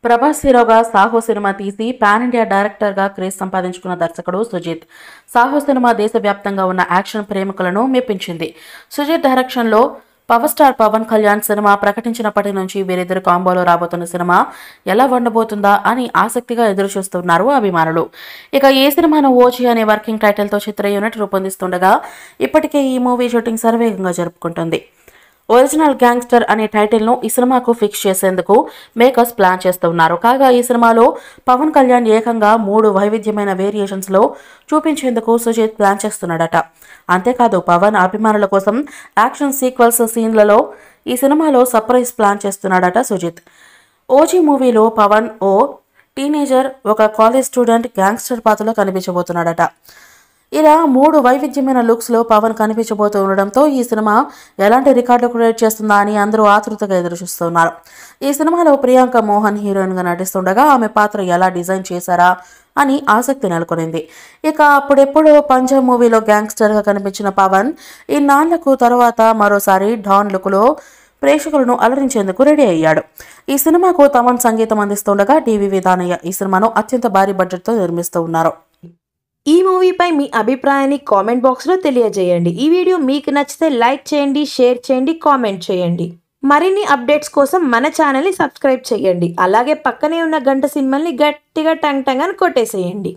ప్రభాస్ హీరోగా సాహో సినిమా తీసి pan India డైరెక్టర్గా క్రేజ్ సంపాదించుకున్న దర్శకుడు సుజిత్. సాహో సినిమా దేశవ్యాప్తంగా ఉన్న యాక్షన్ ప్రేమికులను మెప్పించింది. సుజిత్ డైరెక్షన్లో power star Pawan Kalyan cinema ప్రకటించినప్పటి నుంచి వీరిద్దరు కాంబోలో రాబోతున్న సినిమా ఎలా ఉండబోతుందా అని ఆసక్తిగా ఎదురుచూస్తున్నారు అభిమానులు. ఇక ఈ సినిమాను ఓజీ అనే వర్కింగ్ టైటిల్తో చిత్ర యూనిట్ రూపొందిస్తుండగా ఇప్పటికే ఈ మూవీ షూటింగ్ శరవేగంగా జరుపుకుంటుంది. ఒరిజినల్ గ్యాంగ్స్టర్ అనే టైటిల్ను ఈ సినిమాకు ఫిక్స్ చేసేందుకు మేకర్స్ ప్లాన్ చేస్తున్నారు. కాగా ఈ సినిమాలో పవన్ కళ్యాణ్ ఏకంగా 3 వైవిధ్యమైన వేరియేషన్స్లో చూపించేందుకు సుజిత్ ప్లాన్ చేస్తున్నాడట. అంతేకాదు పవన్ అభిమానుల కోసం యాక్షన్ సీక్వెల్స్ సీన్లలో ఈ సినిమాలో సర్ప్రైజ్ ప్లాన్ చేస్తున్నాడట సుజిత్. ఓజీ మూవీలో పవన్ ఓ టీనేజర్, ఒక కాలేజ్ స్టూడెంట్ గ్యాంగ్స్టర్ పాత్రలో కనిపించబోతున్నాడట. ఇలా 3 వైవిధ్యమైన లుక్స్లో పవన్ కనిపించబోతూ ఉండడంతో ఈ సినిమా ఎలాంటి రికార్డు క్రియేట్ చేస్తుందా అని అందరూ ఆతృతగా ఎదురుచూస్తున్నారు. ఈ సినిమాలో ప్రియాంక మోహన్ హీరోయిన్గా నటిస్తుండగా ఆమె పాత్ర ఎలా డిజైన్ చేశారా అని ఆసక్తి నెలకొనింది. ఇక అప్పుడెప్పుడో పంజాబ్ మూవీలో గ్యాంగ్స్టర్గా కనిపించిన పవన్ ఇన్నాళ్లకు తర్వాత మరోసారి డాన్ లుక్లో ప్రేక్షకులను అలరించేందుకు రెడీ అయ్యాడు. ఈ సినిమాకు తమన్ సంగీతం అందిస్తుండగా డివివి దానయ్య ఈ సినిమాను అత్యంత భారీ బడ్జెట్తో నిర్మిస్తూ ఉన్నారు. ఈ మూవీపై మీ అభిప్రాయాన్ని కామెంట్ బాక్స్లో తెలియజేయండి. ఈ వీడియో మీకు నచ్చితే లైక్ చేయండి, షేర్ చేయండి, కామెంట్ చేయండి. మరిన్ని అప్డేట్స్ కోసం మన ఛానల్ని సబ్స్క్రైబ్ చేయండి. అలాగే పక్కనే ఉన్న గంట సింబల్ని గట్టిగా టంగ్ టంగ్ అని కొట్టేసేయండి.